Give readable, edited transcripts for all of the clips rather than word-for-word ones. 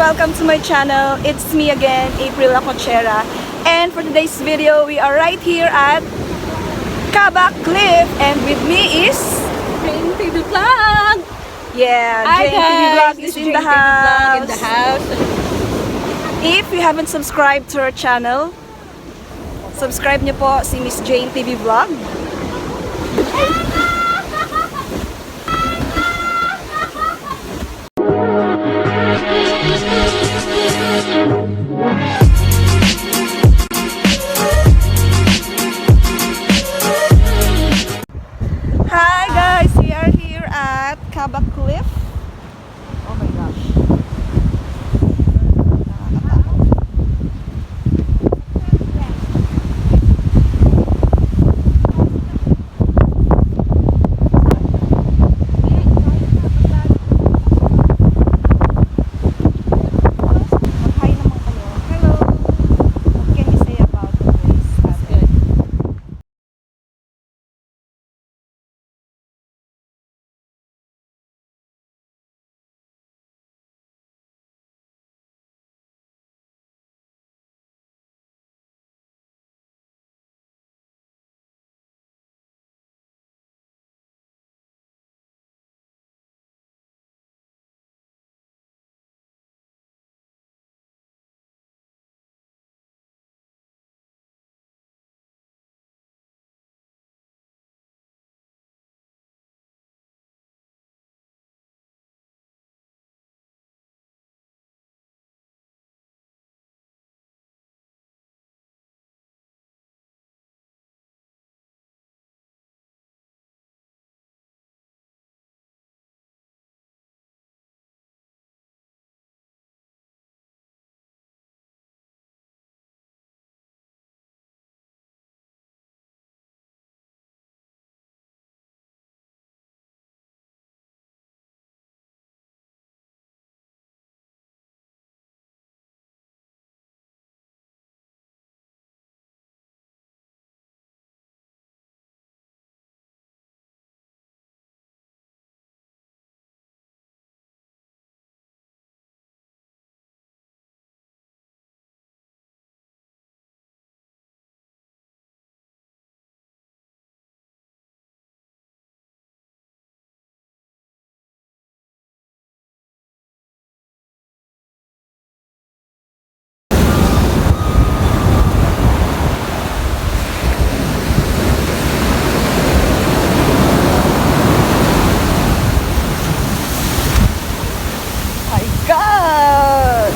welcome to my channel. It's me again, April Acochera. And for today's video, we are right here at Kabak Cliff. And with me is... Jane TV Vlog! Yeah, Hi Jane TV Vlog is in the house. In the house. If you haven't subscribed to our channel, subscribe niyo po si Miss Jane TV Vlog. Hi guys, we are here at Kabak Cliff. Oh my gosh. Hi naman kayo. Hello. What can you say about the place? Good. My God!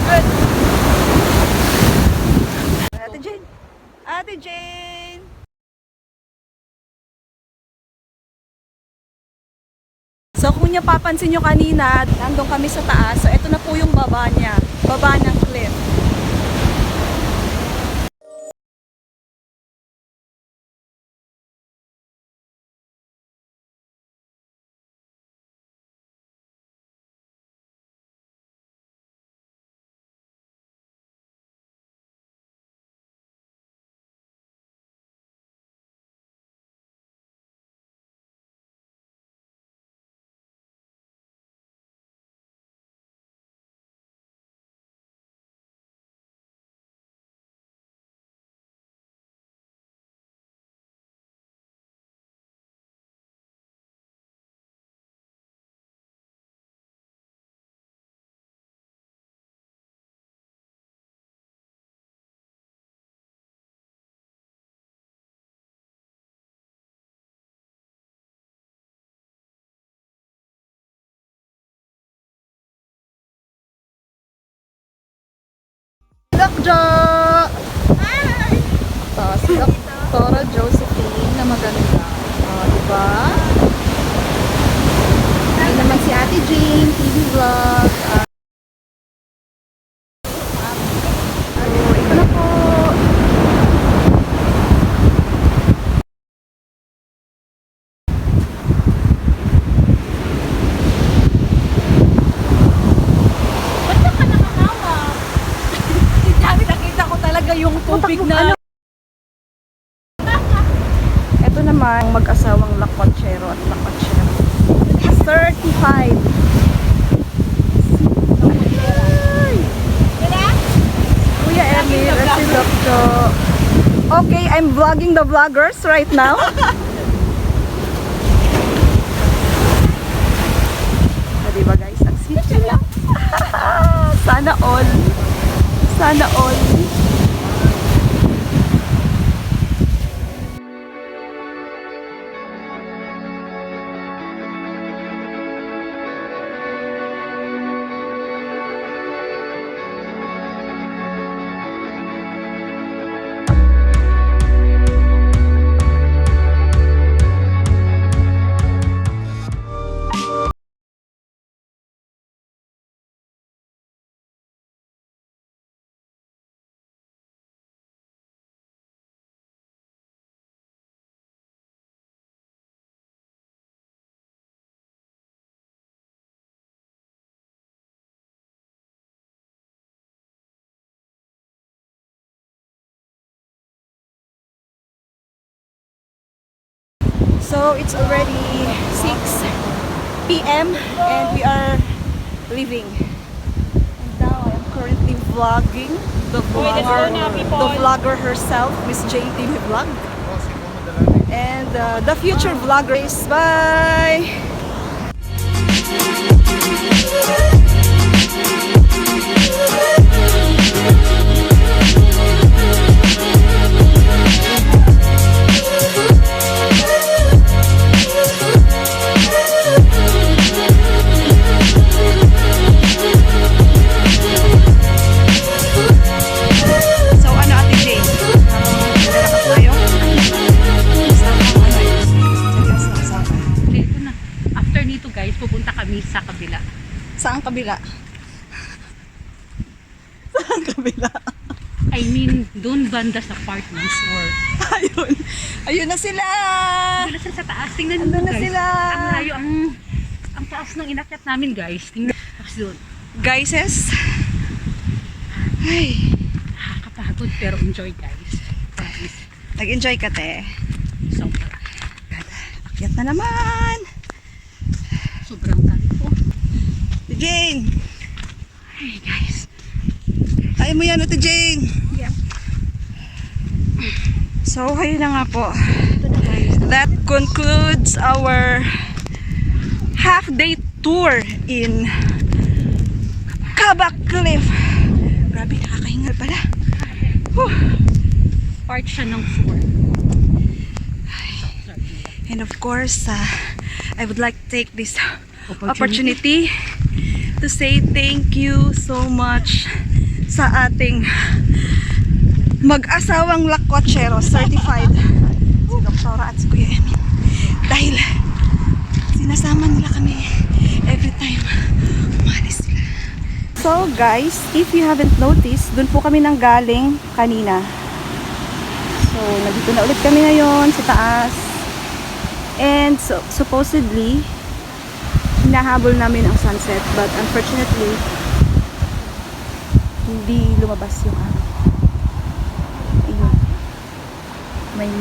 Good. Ate Jane. Ate Jane. So kung niya papansin nyo kanina, nandun kami sa taas. So ito na po yung baba niya. Baba ng cliff. Doc Jo! Hi! So, si Dr. Josephine na maganda. Diba? Ay naman si Ate Jane, TV Vlog. tubig na. Ito naman, mag-asawang lakwachero at lakwachero. Certified. Kuya Emil at si Dokto. Okay, I'm vlogging the vloggers right now. Diba guys, ang sweet nila. Sana all. Sana all. So it's already 6 p.m. and we are leaving. And now I'm currently vlogging the vlogger herself, Miss JTV Vlog. And the future vloggers. Bye! Pupunta kami sa kabila. Saan kabila? Saan kabila? I mean, doon banda sa part ng sword. Ayun. Ayun na sila! Doon na sila sa taas. Tingnan Andun mo na guys. sila! Ang layo, ang taas ng inakyat namin guys. Tingnan tapos doon. Guyses. Ay. Nakakapagod pero enjoy guys. Guys, Nag-enjoy ka, te. sobra. Akyat na naman! Sobrang taliko. Jane! Hey guys. Kaya mo yan, Ate Jane! Yeah. So, ayun na nga po. Ito na guys. That concludes our half-day tour in Kabak Cliff. Grabe, nakakahingal pala. Whew. Part siya ng sword. And of course, I would like to take this opportunity to say thank you so much sa ating mag-asawang lakwachero certified, si Doktora at si Kuya Emil. Dahil sinasama nila kami every time umalis sila. So guys, if you haven't noticed, dun po kami nang galing kanina. So nandito na ulit kami ngayon sa taas. And so, supposedly, hinahabol namin ang sunset, but unfortunately, hindi lumabas yung ano. Ayun. May